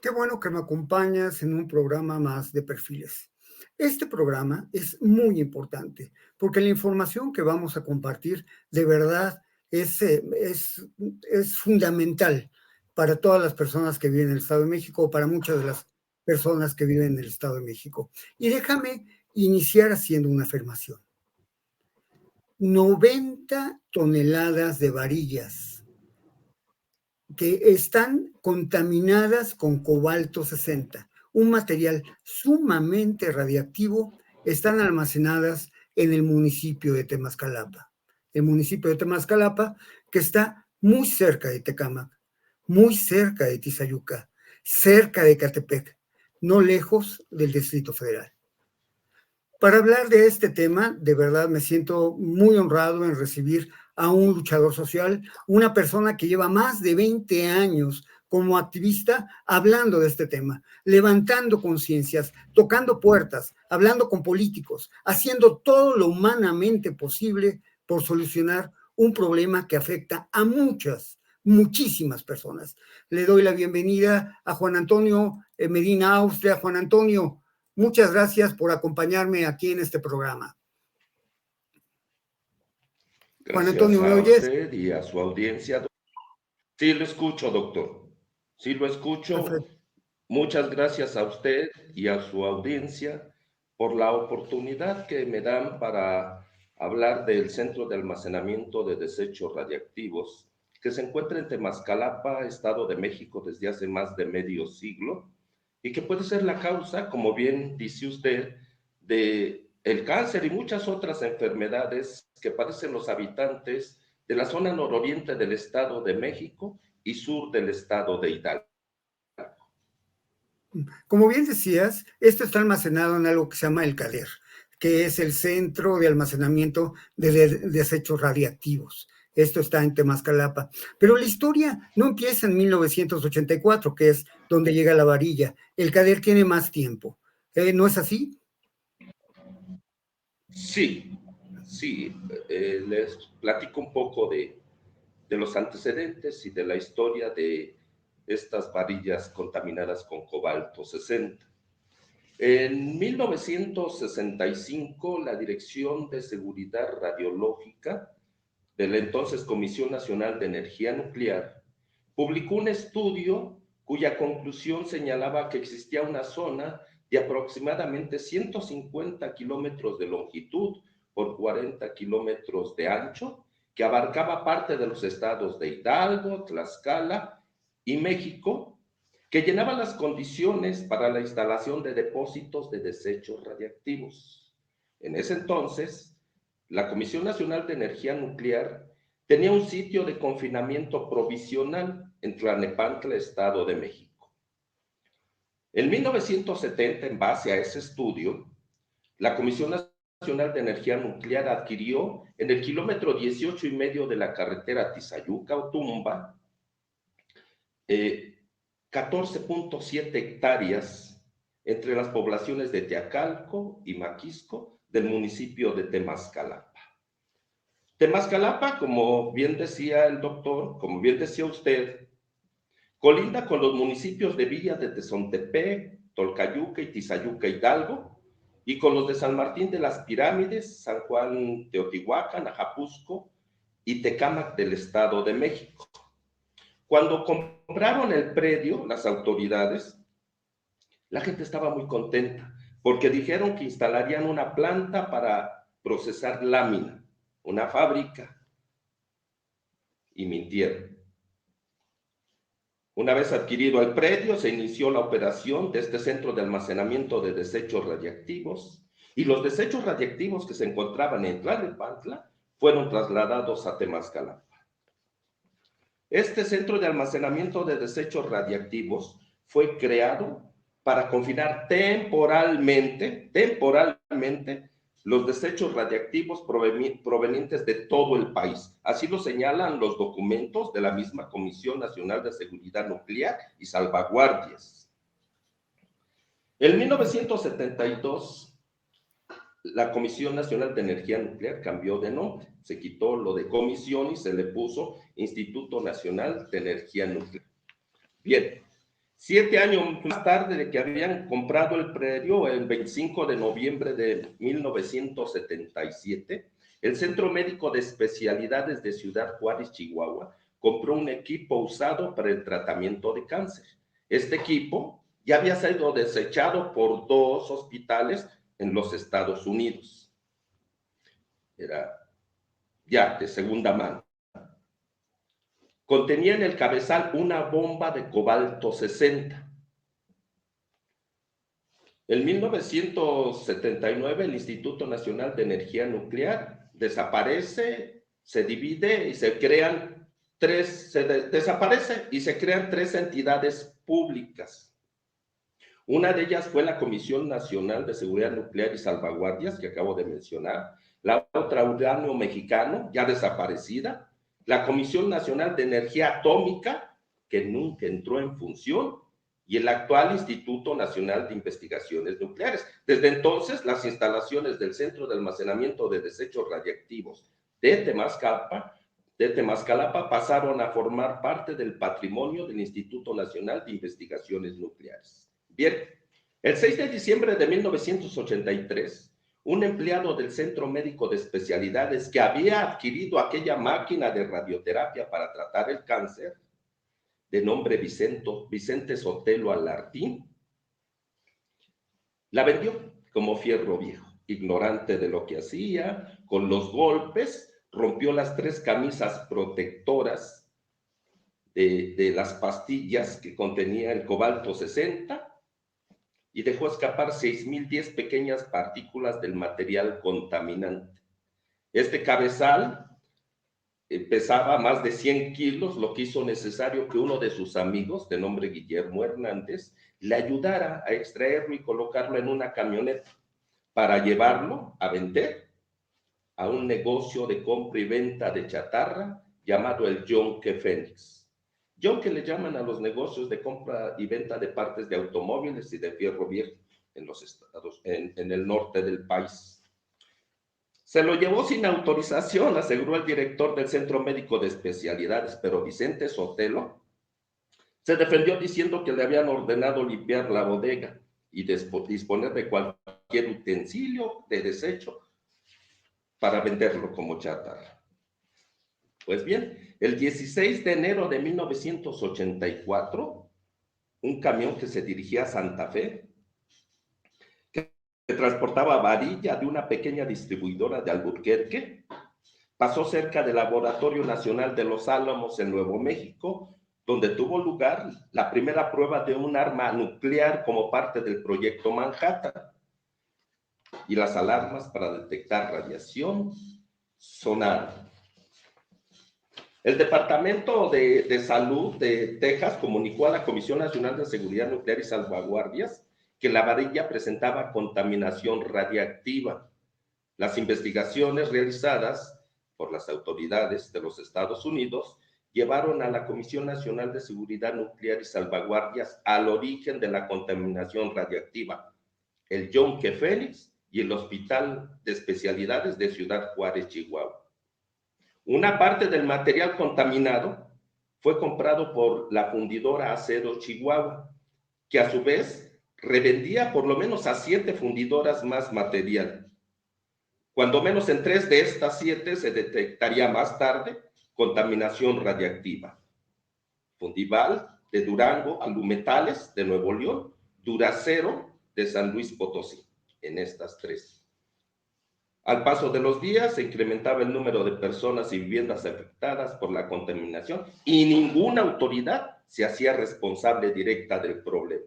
Qué bueno que me acompañas en un programa más de perfiles. Este programa es muy importante porque la información que vamos a compartir de verdad es fundamental para todas las personas que viven en el Estado de México o para muchas de las personas que viven en el Estado de México. Y déjame iniciar haciendo una afirmación. 90 toneladas de varillas que están contaminadas con cobalto 60, un material sumamente radiactivo, están almacenadas en el municipio de Temascalapa. El municipio de Temascalapa, que está muy cerca de Tecámac, muy cerca de Tizayuca, cerca de Catepec, no lejos del Distrito Federal. Para hablar de este tema, de verdad me siento muy honrado en recibir a un luchador social, una persona que lleva más de 20 años como activista hablando de este tema, levantando conciencias, tocando puertas, hablando con políticos, haciendo todo lo humanamente posible por solucionar un problema que afecta a muchísimas personas. Le doy la bienvenida a Juan Antonio Medina Austria. Juan Antonio, muchas gracias por acompañarme aquí en este programa. Juan Gracias Antonio, ¿me a oyes? usted y a su audiencia. Sí, lo escucho, doctor. Sí, lo escucho. Perfecto. Muchas gracias a usted y a su audiencia por la oportunidad que me dan para hablar del Centro de Almacenamiento de Desechos Radiactivos, que se encuentra en Temascalapa, Estado de México, desde hace más de medio siglo, y que puede ser la causa, como bien dice usted, de el cáncer y muchas otras enfermedades que padecen los habitantes de la zona nororiente del Estado de México y sur del Estado de Hidalgo. Como bien decías, esto está almacenado en algo que se llama el CADER, que es el Centro de Almacenamiento de Desechos Radiactivos. Esto está en Temascalapa. Pero la historia no empieza en 1984, que es donde llega la varilla. El CADER tiene más tiempo. ¿No es así? Sí, sí, les platico un poco de los antecedentes y de la historia de estas varillas contaminadas con cobalto 60. En 1965, la Dirección de Seguridad Radiológica de la entonces Comisión Nacional de Energía Nuclear publicó un estudio cuya conclusión señalaba que existía una zona de aproximadamente 150 kilómetros de longitud por 40 kilómetros de ancho, que abarcaba parte de los estados de Hidalgo, Tlaxcala y México, que llenaba las condiciones para la instalación de depósitos de desechos radiactivos. En ese entonces, la Comisión Nacional de Energía Nuclear tenía un sitio de confinamiento provisional en Tlalnepantla, Estado de México. En 1970, en base a ese estudio, la Comisión Nacional de Energía Nuclear adquirió en el kilómetro 18,5 de la carretera Tizayuca-Otumba 14,7 hectáreas entre las poblaciones de Teacalco y Maquisco del municipio de Temascalapa. Temascalapa, como bien decía el doctor, como bien decía usted, colinda con los municipios de Villas de Tezontepec, Tolcayuca y Tizayuca Hidalgo, y con los de San Martín de las Pirámides, San Juan Teotihuacán, Ajapusco y Tecámac del Estado de México. Cuando compraron el predio, las autoridades, la gente estaba muy contenta, porque dijeron que instalarían una planta para procesar lámina, una fábrica, y mintieron. Una vez adquirido el predio, se inició la operación de este centro de almacenamiento de desechos radiactivos, y los desechos radiactivos que se encontraban en Tlalnepantla fueron trasladados a Temascalapa. Este centro de almacenamiento de desechos radiactivos fue creado para confinar temporalmente los desechos radiactivos provenientes de todo el país. Así lo señalan los documentos de la misma Comisión Nacional de Seguridad Nuclear y Salvaguardias. En 1972, la Comisión Nacional de Energía Nuclear cambió de nombre, se quitó lo de comisión y se le puso Instituto Nacional de Energía Nuclear. Bien, 7 años más tarde de que habían comprado el predio, el 25 de noviembre de 1977, el Centro Médico de Especialidades de Ciudad Juárez, Chihuahua, compró un equipo usado para el tratamiento de cáncer. Este equipo ya había sido desechado por 2 hospitales en los Estados Unidos. Era ya de segunda mano. Contenía en el cabezal una bomba de cobalto 60. En 1979, el Instituto Nacional de Energía Nuclear desaparece, se divide y se crean desaparece y se crean 3 entidades públicas. Una de ellas fue la Comisión Nacional de Seguridad Nuclear y Salvaguardias, que acabo de mencionar. La otra, Uranio Mexicano, ya desaparecida. La Comisión Nacional de Energía Atómica, que nunca entró en función, y el actual Instituto Nacional de Investigaciones Nucleares. Desde entonces, las instalaciones del Centro de Almacenamiento de Desechos Radiactivos de Temazcalapa pasaron a formar parte del patrimonio del Instituto Nacional de Investigaciones Nucleares. Bien, el 6 de diciembre de 1983, un empleado del Centro Médico de Especialidades que había adquirido aquella máquina de radioterapia para tratar el cáncer, de nombre Vicente Sotelo Alartín, la vendió como fierro viejo, ignorante de lo que hacía. Con los golpes rompió las 3 camisas protectoras de las pastillas que contenía el cobalto 60 y dejó escapar 6.010 pequeñas partículas del material contaminante. Este cabezal pesaba más de 100 kilos, lo que hizo necesario que uno de sus amigos, de nombre Guillermo Hernández, le ayudara a extraerlo y colocarlo en una camioneta para llevarlo a vender a un negocio de compra y venta de chatarra llamado el Yonke Fénix. Yonke le llaman a los negocios de compra y venta de partes de automóviles y de fierro viejo en el norte del país. Se lo llevó sin autorización, aseguró el director del Centro Médico de Especialidades, pero Vicente Sotelo se defendió diciendo que le habían ordenado limpiar la bodega y disponer de cualquier utensilio de desecho para venderlo como chatarra. Pues bien, el 16 de enero de 1984, un camión que se dirigía a Santa Fe, que transportaba varilla de una pequeña distribuidora de Albuquerque, pasó cerca del Laboratorio Nacional de Los Álamos en Nuevo México, donde tuvo lugar la primera prueba de un arma nuclear como parte del Proyecto Manhattan. Y las alarmas para detectar radiación sonaron. El Departamento de Salud de Texas comunicó a la Comisión Nacional de Seguridad Nuclear y Salvaguardias que la varilla presentaba contaminación radiactiva. Las investigaciones realizadas por las autoridades de los Estados Unidos llevaron a la Comisión Nacional de Seguridad Nuclear y Salvaguardias al origen de la contaminación radiactiva, el Yonke Fénix y el Hospital de Especialidades de Ciudad Juárez, Chihuahua. Una parte del material contaminado fue comprado por la fundidora Acero Chihuahua, que a su vez revendía por lo menos a 7 fundidoras más material. Cuando menos en 3 de estas 7 se detectaría más tarde contaminación radiactiva. Fundival de Durango, Alumetales de Nuevo León, Duracero de San Luis Potosí, en estas 3. Al paso de los días se incrementaba el número de personas y viviendas afectadas por la contaminación y ninguna autoridad se hacía responsable directa del problema.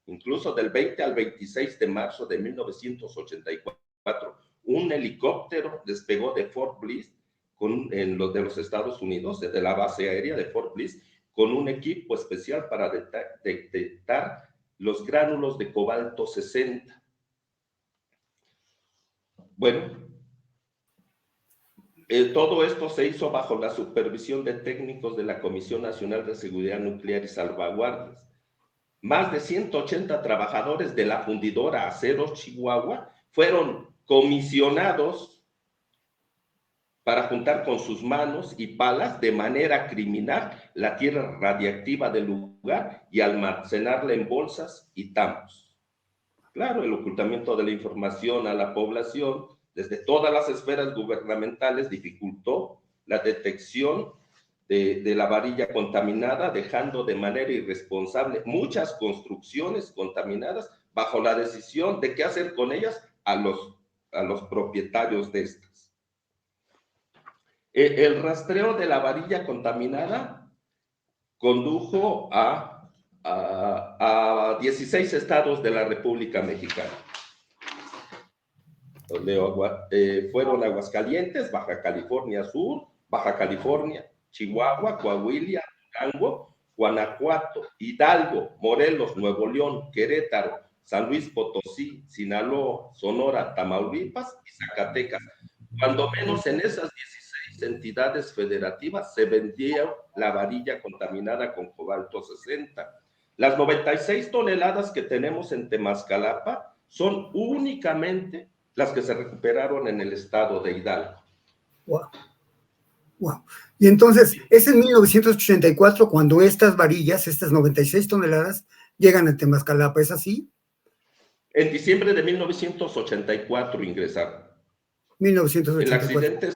Incluso del 20 al 26 de marzo de 1984, un helicóptero despegó de Fort Bliss, de los Estados Unidos, desde la base aérea de Fort Bliss, con un equipo especial para detectar los gránulos de cobalto 60. Bueno, todo esto se hizo bajo la supervisión de técnicos de la Comisión Nacional de Seguridad Nuclear y Salvaguardias. Más de 180 trabajadores de la fundidora Acero Chihuahua fueron comisionados para juntar con sus manos y palas de manera criminal la tierra radiactiva del lugar y almacenarla en bolsas y tambos. Claro, el ocultamiento de la información a la población desde todas las esferas gubernamentales dificultó la detección de la varilla contaminada, dejando de manera irresponsable muchas construcciones contaminadas bajo la decisión de qué hacer con ellas a los propietarios de estas. El rastreo de la varilla contaminada condujo a 16 estados de la República Mexicana. Fueron Aguascalientes, Baja California Sur, Baja California, Chihuahua, Coahuila, Durango, Guanajuato, Hidalgo, Morelos, Nuevo León, Querétaro, San Luis Potosí, Sinaloa, Sonora, Tamaulipas y Zacatecas. Cuando menos en esas 16 entidades federativas se vendía la varilla contaminada con cobalto 60. Las 96 toneladas que tenemos en Temascalapa son únicamente las que se recuperaron en el estado de Hidalgo. Wow. Wow. Y entonces, es en 1984 cuando estas varillas, estas 96 toneladas, llegan a Temascalapa, ¿es así? En diciembre de 1984 ingresaron. 1984.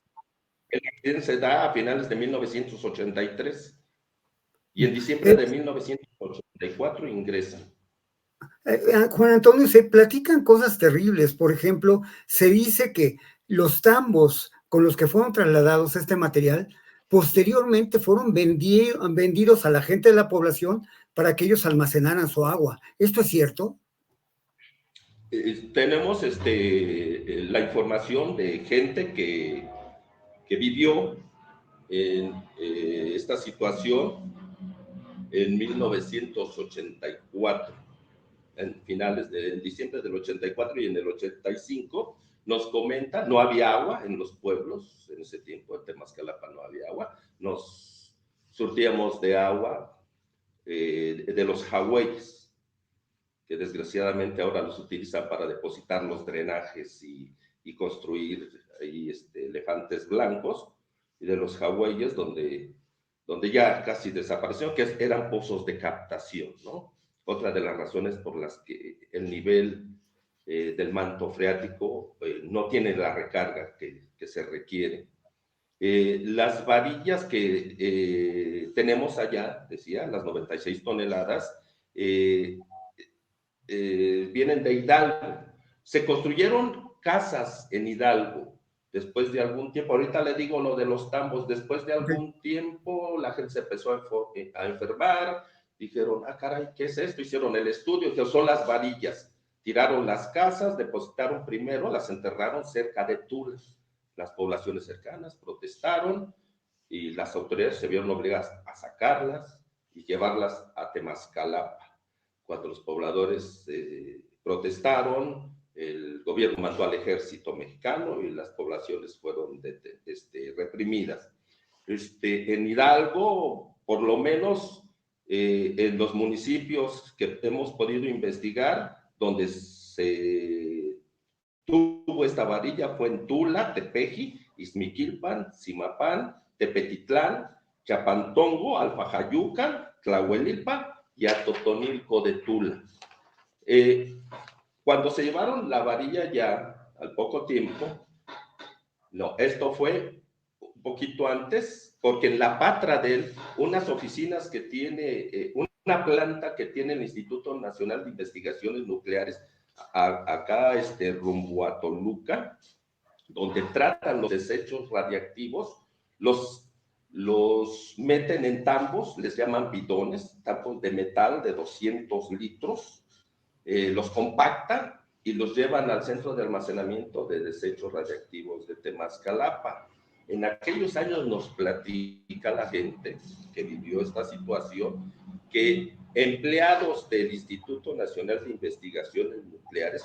El accidente se da a finales de 1983 y en diciembre de 1984 ingresan. Juan Antonio, se platican cosas terribles. Por ejemplo, se dice que los tambos con los que fueron trasladados este material posteriormente fueron vendidos a la gente de la población para que ellos almacenaran su agua. ¿Esto es cierto? Tenemos la información de gente que vivió en esta situación en 1984, en finales de diciembre del 84 y en el 85, nos comenta, no había agua en los pueblos, en ese tiempo en Temascalapa no había agua, nos surtíamos de agua de los jagüeyes, que desgraciadamente ahora los utilizan para depositar los drenajes y construir ahí elefantes blancos, y de los jagüeyes donde ya casi desapareció, que eran pozos de captación, ¿no? Otra de las razones por las que el nivel del manto freático no tiene la recarga que se requiere. Las varillas que tenemos allá, decía, las 96 toneladas, vienen de Hidalgo. Se construyeron casas en Hidalgo después de algún tiempo. Ahorita le digo lo de los tambos. Después de algún tiempo, la gente se empezó a enfermar. Dijeron, ah, caray, ¿qué es esto? Hicieron el estudio, que son las varillas. Tiraron las casas, depositaron primero, las enterraron cerca de Tula. Las poblaciones cercanas protestaron y las autoridades se vieron obligadas a sacarlas y llevarlas a Temascalapa. Cuando los pobladores protestaron, el gobierno mandó al ejército mexicano y las poblaciones fueron reprimidas. En Hidalgo, por lo menos en los municipios que hemos podido investigar, donde se tuvo esta varilla fue en Tula, Tepeji, Izmiquilpan, Zimapán, Tepetitlán, Chapantongo, Alfajayucan, Tlahuelilpan y Atotonilco de Tula. Cuando se llevaron la varilla ya al poco tiempo, no, esto fue un poquito antes, porque en la Patradel, unas oficinas que tiene, una planta que tiene el Instituto Nacional de Investigaciones Nucleares, acá rumbo a Toluca, donde tratan los desechos radiactivos, los meten en tambos, les llaman bidones, tambos de metal de 200 litros, los compactan y los llevan al centro de almacenamiento de desechos radiactivos de Temascalapa. En aquellos años nos platica la gente que vivió esta situación, que empleados del Instituto Nacional de Investigaciones Nucleares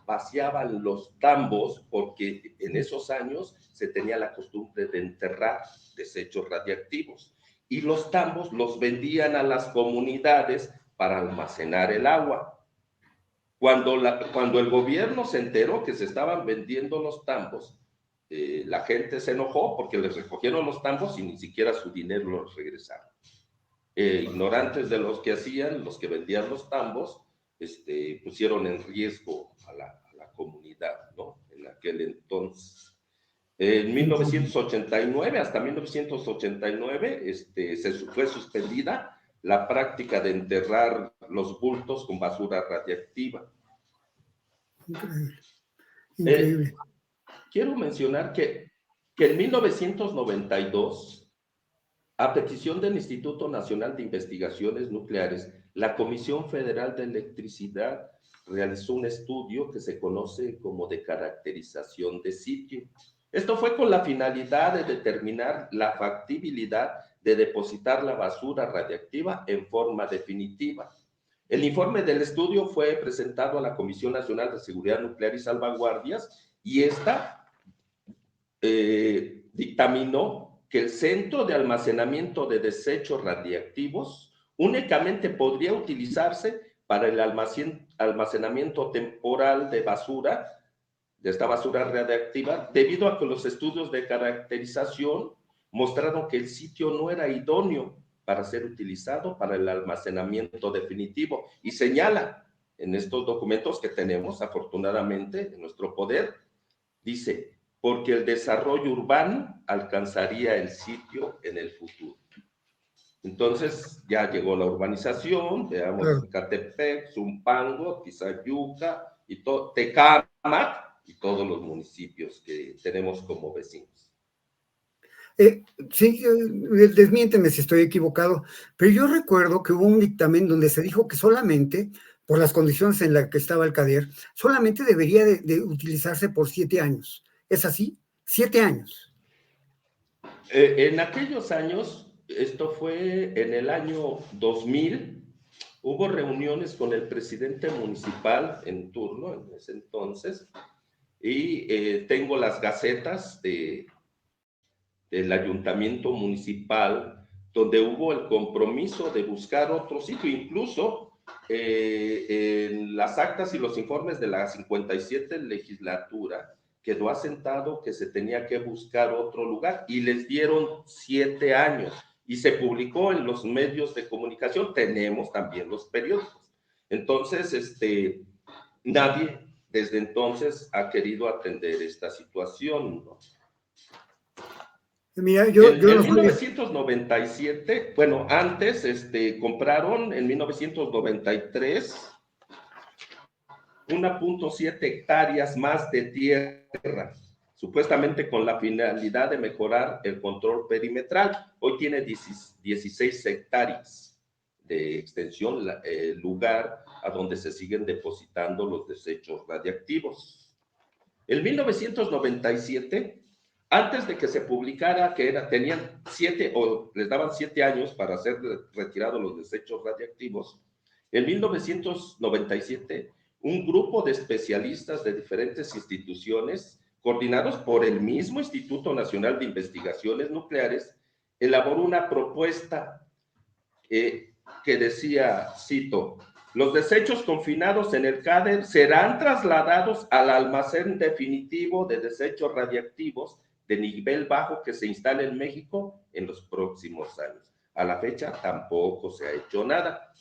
vaciaban los tambos porque en esos años se tenía la costumbre de enterrar desechos radiactivos y los tambos los vendían a las comunidades para almacenar el agua. Cuando el gobierno se enteró que se estaban vendiendo los tambos, la gente se enojó porque les recogieron los tambos y ni siquiera su dinero los regresaron. Ignorantes de los que hacían, los que vendían los tambos, pusieron en riesgo a la comunidad, ¿no? En aquel entonces. En 1989, hasta 1989, fue suspendida la práctica de enterrar los bultos con basura radiactiva. Increíble. Increíble. Quiero mencionar que en 1992, a petición del Instituto Nacional de Investigaciones Nucleares, la Comisión Federal de Electricidad realizó un estudio que se conoce como de caracterización de sitio. Esto fue con la finalidad de determinar la factibilidad de depositar la basura radiactiva en forma definitiva. El informe del estudio fue presentado a la Comisión Nacional de Seguridad Nuclear y Salvaguardias y esta dictaminó que el centro de almacenamiento de desechos radiactivos únicamente podría utilizarse para el almacenamiento temporal de basura, de esta basura radiactiva, debido a que los estudios de caracterización mostraron que el sitio no era idóneo para ser utilizado para el almacenamiento definitivo. Y señala en estos documentos que tenemos, afortunadamente, en nuestro poder, dice, porque el desarrollo urbano alcanzaría el sitio en el futuro. Entonces ya llegó la urbanización, veamos Ecatepec, Zumpango, Tizayuca, y Tecámac, y todos los municipios que tenemos como vecinos. Sí, desmiénteme si estoy equivocado, pero yo recuerdo que hubo un dictamen donde se dijo que solamente, por las condiciones en las que estaba el CADER, solamente debería de utilizarse por 7 años. ¿Es así? 7 años. En aquellos años, esto fue en el año 2000, hubo reuniones con el presidente municipal en turno, en ese entonces, y tengo las gacetas del ayuntamiento municipal, donde hubo el compromiso de buscar otro sitio, incluso en las actas y los informes de la 57 legislatura, quedó asentado que se tenía que buscar otro lugar y les dieron 7 años y se publicó en los medios de comunicación, tenemos también los periódicos. Entonces, nadie desde entonces ha querido atender esta situación, ¿no? Mira, en 1997, bueno, antes compraron en 1993 1.7 hectáreas más de tierra, supuestamente con la finalidad de mejorar el control perimetral. Hoy tiene 16 hectáreas de extensión, lugar a donde se siguen depositando los desechos radiactivos. En 1997, antes de que se publicara que tenían 7 o les daban 7 años para ser retirados los desechos radiactivos, en 1997 un grupo de especialistas de diferentes instituciones, coordinados por el mismo Instituto Nacional de Investigaciones Nucleares, elaboró una propuesta que decía, cito, los desechos confinados en el CADER serán trasladados al almacén definitivo de desechos radiactivos de nivel bajo que se instale en México en los próximos años. A la fecha tampoco se ha hecho nada.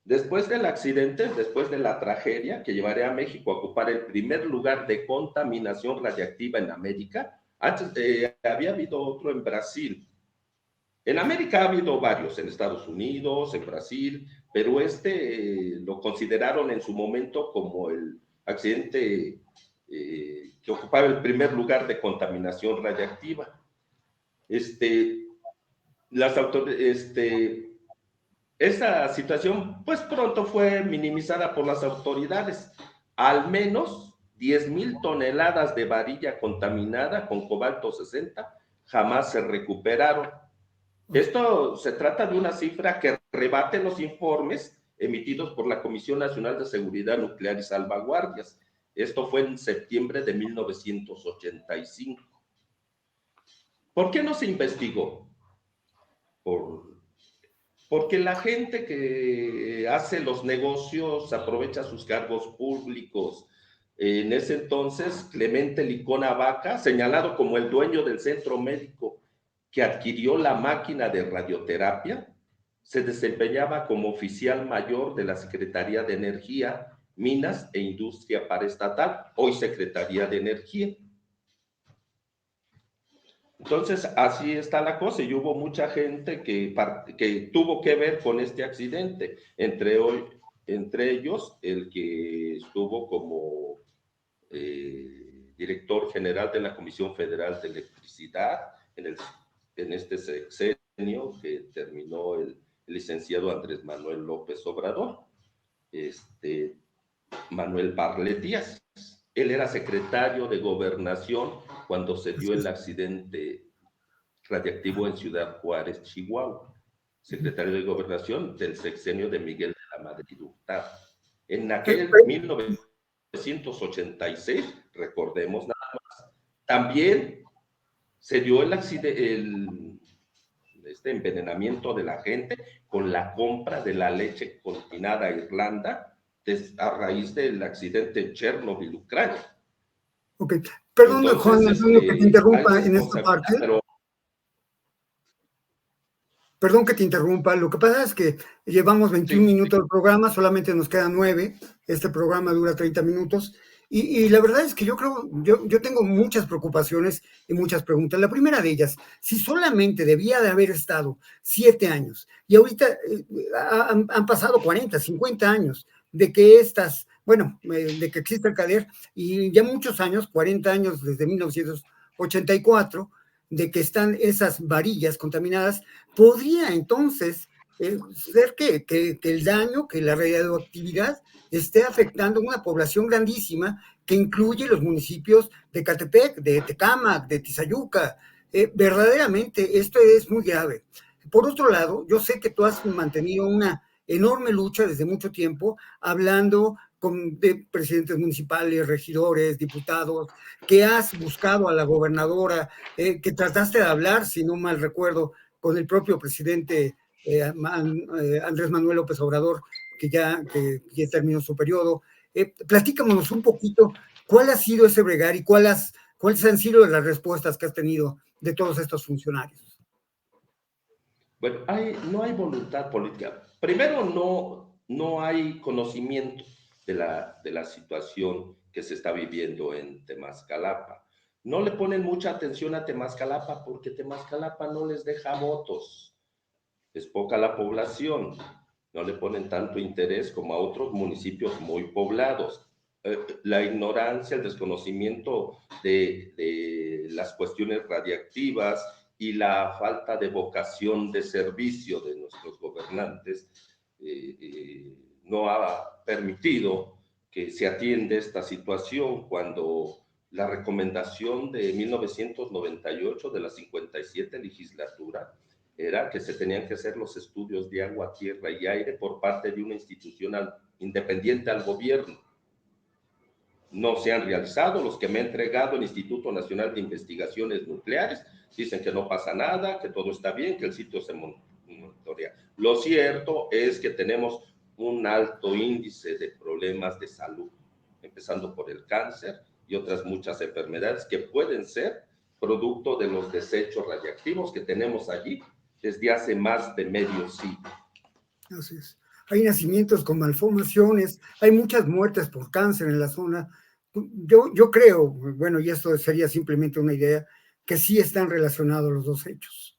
Después del accidente, después de la tragedia que llevaría a México a ocupar el primer lugar de contaminación radiactiva en América, antes había habido otro en Brasil. En América ha habido varios, en Estados Unidos, en Brasil, pero lo consideraron en su momento como el accidente que ocupaba el primer lugar de contaminación radiactiva. Esa situación, pues pronto fue minimizada por las autoridades. Al menos 10,000 toneladas de varilla contaminada con cobalto 60 jamás se recuperaron. Esto se trata de una cifra que rebate los informes emitidos por la Comisión Nacional de Seguridad Nuclear y Salvaguardias. Esto fue en septiembre de 1985. ¿Por qué no se investigó? Porque la gente que hace los negocios aprovecha sus cargos públicos, En ese entonces, Clemente Licona Vaca, señalado como el dueño del centro médico que adquirió la máquina de radioterapia, se desempeñaba como oficial mayor de la Secretaría de Energía, Minas e Industria Paraestatal, hoy Secretaría de Energía. Entonces, así está la cosa y hubo mucha gente que tuvo que ver con este accidente, entre ellos el que estuvo como director general de la Comisión Federal de Electricidad en este sexenio que terminó el licenciado Andrés Manuel López Obrador, Manuel Barlet Díaz. Él era secretario de Gobernación cuando se dio el accidente radiactivo en Ciudad Juárez, Chihuahua. Secretario de Gobernación del sexenio de Miguel de la Madrid Hurtado. En aquel 1986, recordemos nada más, también se dio el envenenamiento de la gente con la compra de la leche confinada a Irlanda a raíz del accidente en Chernobyl, Ucrania. Ok, perdón, entonces, Juan Antonio, que te interrumpa en esta parte. Perdón que te interrumpa, lo que pasa es que llevamos 21 minutos del programa, solamente nos quedan 9, este programa dura 30 minutos, y la verdad es que yo creo, yo tengo muchas preocupaciones y muchas preguntas. La primera de ellas, si solamente debía de haber estado 7 años, y ahorita han pasado 40, 50 años de que de que existe el CADER, y ya muchos años, 40 años desde 1984, de que están esas varillas contaminadas, podría entonces ser que el daño, que la radioactividad esté afectando a una población grandísima que incluye los municipios de Catepec, de Tecámac, de Tizayuca. Verdaderamente esto es muy grave. Por otro lado, yo sé que tú has mantenido una enorme lucha desde mucho tiempo, hablando de presidentes municipales, regidores, diputados, que has buscado a la gobernadora, que trataste de hablar, si no mal recuerdo, con el propio presidente Andrés Manuel López Obrador, que ya terminó su periodo. Platícanos un poquito cuál ha sido ese bregar y cuáles han sido las respuestas que has tenido de todos estos funcionarios. Bueno, no hay voluntad política. Primero, no hay conocimiento de la situación que se está viviendo en Temascalapa. No le ponen mucha atención a Temascalapa porque Temascalapa no les deja votos. Es poca la población. No le ponen tanto interés como a otros municipios muy poblados. La ignorancia, el desconocimiento de las cuestiones radiactivas y la falta de vocación de servicio de nuestros gobernantes no ha permitido que se atienda esta situación cuando la recomendación de 1998 de la 57 legislatura era que se tenían que hacer los estudios de agua, tierra y aire por parte de una institución independiente al gobierno. No se han realizado. Los que me ha entregado el Instituto Nacional de Investigaciones Nucleares dicen que no pasa nada, que todo está bien, que el sitio se monitorea. Lo cierto es que tenemos un alto índice de problemas de salud, empezando por el cáncer y otras muchas enfermedades que pueden ser producto de los desechos radiactivos que tenemos allí desde hace más de medio siglo. Así es. Hay nacimientos con malformaciones, hay muchas muertes por cáncer en la zona. Yo creo, bueno, y esto sería simplemente una idea, que sí están relacionados los dos hechos.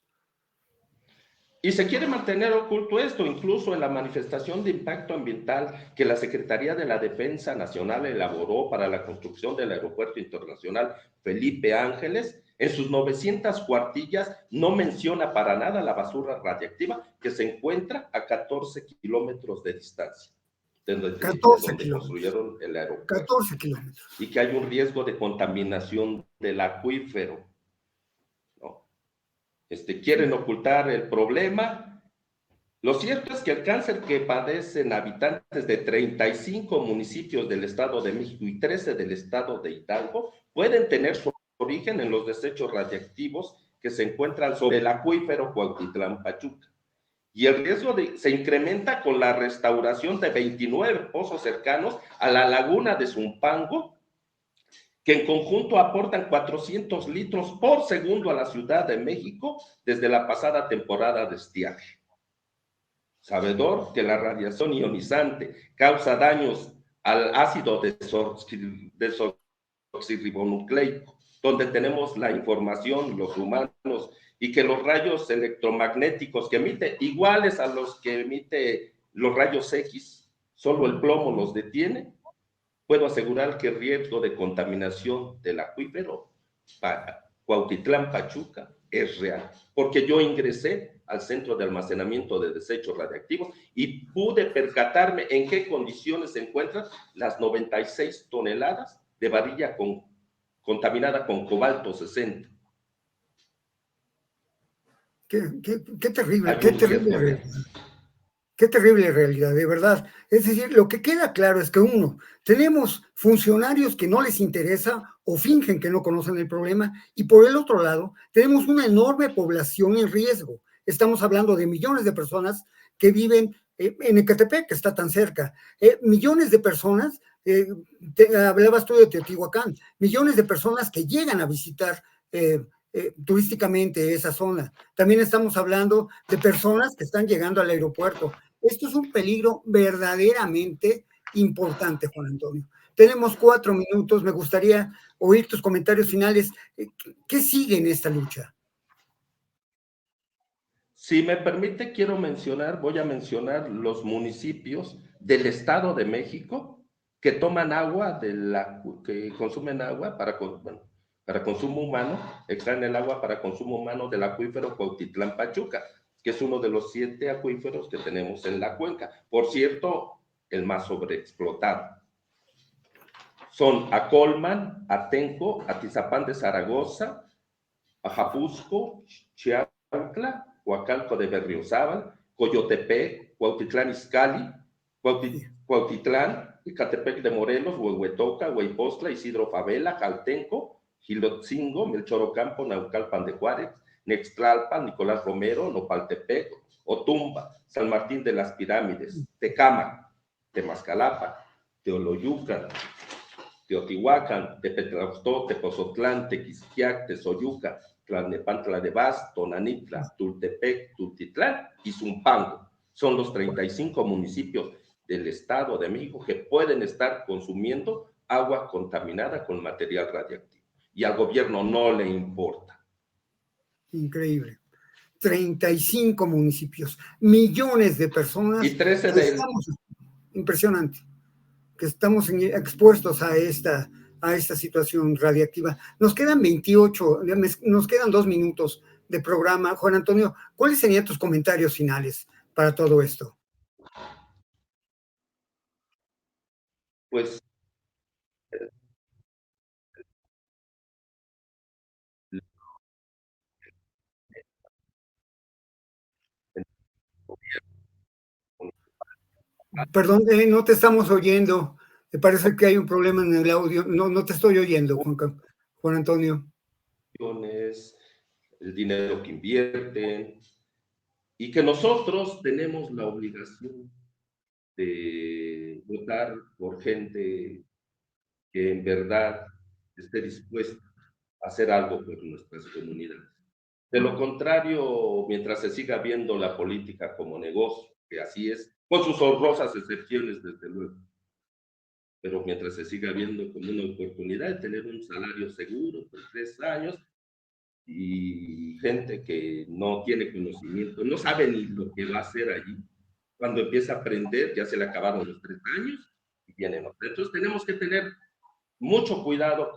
Y se quiere mantener oculto esto, incluso en la manifestación de impacto ambiental que la Secretaría de la Defensa Nacional elaboró para la construcción del Aeropuerto Internacional Felipe Ángeles. En sus 900 cuartillas no menciona para nada la basura radiactiva que se encuentra a 14 kilómetros de distancia de donde construyeron el aeropuerto. 14 kilómetros. Y que hay un riesgo de contaminación del acuífero. Quieren ocultar el problema. Lo cierto es que el cáncer que padecen habitantes de 35 municipios del Estado de México y 13 del Estado de Hidalgo pueden tener su origen en los desechos radiactivos que se encuentran sobre el acuífero Cuautitlán-Pachuca. Y el riesgo se incrementa con la restauración de 29 pozos cercanos a la laguna de Zumpango que en conjunto aportan 400 litros por segundo a la Ciudad de México desde la pasada temporada de estiaje. Sabedor que la radiación ionizante causa daños al ácido desoxirribonucleico, donde tenemos la información, los humanos, y que los rayos electromagnéticos que emite, iguales a los que emite los rayos X, solo el plomo los detiene, puedo asegurar que el riesgo de contaminación del acuífero para Cuautitlán, Pachuca, es real, porque yo ingresé al centro de almacenamiento de desechos radiactivos y pude percatarme en qué condiciones se encuentran las 96 toneladas de varilla contaminada con cobalto 60. Qué terrible, qué terrible. Qué terrible realidad, de verdad. Es decir, lo que queda claro es que uno, tenemos funcionarios que no les interesa o fingen que no conocen el problema, y por el otro lado, tenemos una enorme población en riesgo. Estamos hablando de millones de personas que viven en Ecatepec, que está tan cerca, millones de personas, hablabas tú de Teotihuacán, millones de personas que llegan a visitar turísticamente esa zona. También estamos hablando de personas que están llegando al aeropuerto. Esto es un peligro verdaderamente importante, Juan Antonio. Tenemos 4 minutos, me gustaría oír tus comentarios finales. ¿Qué sigue en esta lucha? Si me permite, voy a mencionar los municipios del Estado de México que toman agua, que consumen agua para consumo humano, extraen el agua para consumo humano del acuífero Cuautitlán Pachuca, que es uno de los 7 acuíferos que tenemos en la cuenca. Por cierto, el más sobreexplotado. Son Acolman, Atenco, Atizapán de Zaragoza, Ajapusco, Chiautla, Huacalco de Berriozábal, Coyotepec, Cuautitlán Izcalli, Cuautitlán, Ecatepec de Morelos, Huehuetoca, Hueypostla, Isidro Favela, Jaltenco, Gilotzingo, Melchor Ocampo, Naucalpan de Juárez, Nextlalpan, Nicolás Romero, Nopaltepec, Otumba, San Martín de las Pirámides, Tecámac, Temascalapa, Teoloyucan, Teotihuacán, Tepetlaustó, Tepozotlán, Tequisquiac, Tezoyuca, Tlalnepantla de Vaz, Tonanitla, Tultepec, Tultitlán y Zumpango. Son los 35 municipios del Estado de México que pueden estar consumiendo agua contaminada con material radiactivo. Y al gobierno no le importa. Increíble. 35 municipios, millones de personas. Y 13 de impresionante, que estamos expuestos a esta situación radiactiva. Nos quedan 2 minutos de programa. Juan Antonio, ¿cuáles serían tus comentarios finales para todo esto? Pues Perdón, no te estamos oyendo. Me parece que hay un problema en el audio. No te estoy oyendo, Juan Antonio. El dinero que invierten, y que nosotros tenemos la obligación de votar por gente que en verdad esté dispuesta a hacer algo por nuestras comunidades. De lo contrario, mientras se siga viendo la política como negocio, que así es, con sus honrosas excepciones, desde luego, pero mientras se siga viendo como una oportunidad de tener un salario seguro por 3 años, y gente que no tiene conocimiento, no sabe ni lo que va a hacer allí. Cuando empieza a aprender, ya se le acabaron los 3 años y vienen otros. Entonces tenemos que tener mucho cuidado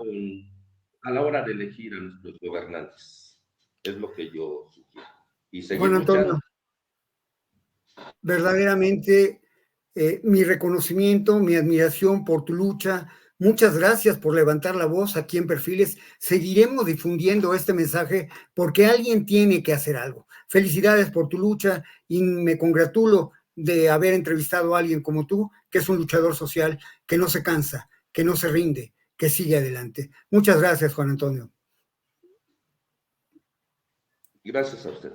a la hora de elegir a nuestros gobernantes. Es lo que yo sugiero. Y seguir Juan Antonio, luchando. Verdaderamente mi reconocimiento, mi admiración por tu lucha. Muchas gracias por levantar la voz aquí en Perfiles. Seguiremos difundiendo este mensaje porque alguien tiene que hacer algo. Felicidades por tu lucha y me congratulo de haber entrevistado a alguien como tú, que es un luchador social, que no se cansa, que no se rinde, que sigue adelante. Muchas gracias, Juan Antonio. Gracias a usted.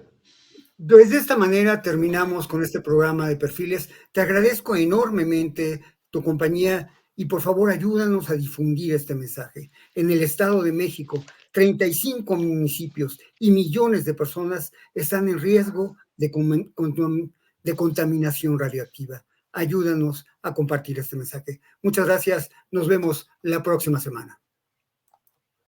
De esta manera terminamos con este programa de Perfiles. Te agradezco enormemente tu compañía y por favor ayúdanos a difundir este mensaje. En el Estado de México, 35 municipios y millones de personas están en riesgo de contaminación radioactiva. Ayúdanos a compartir este mensaje. Muchas gracias. Nos vemos la próxima semana.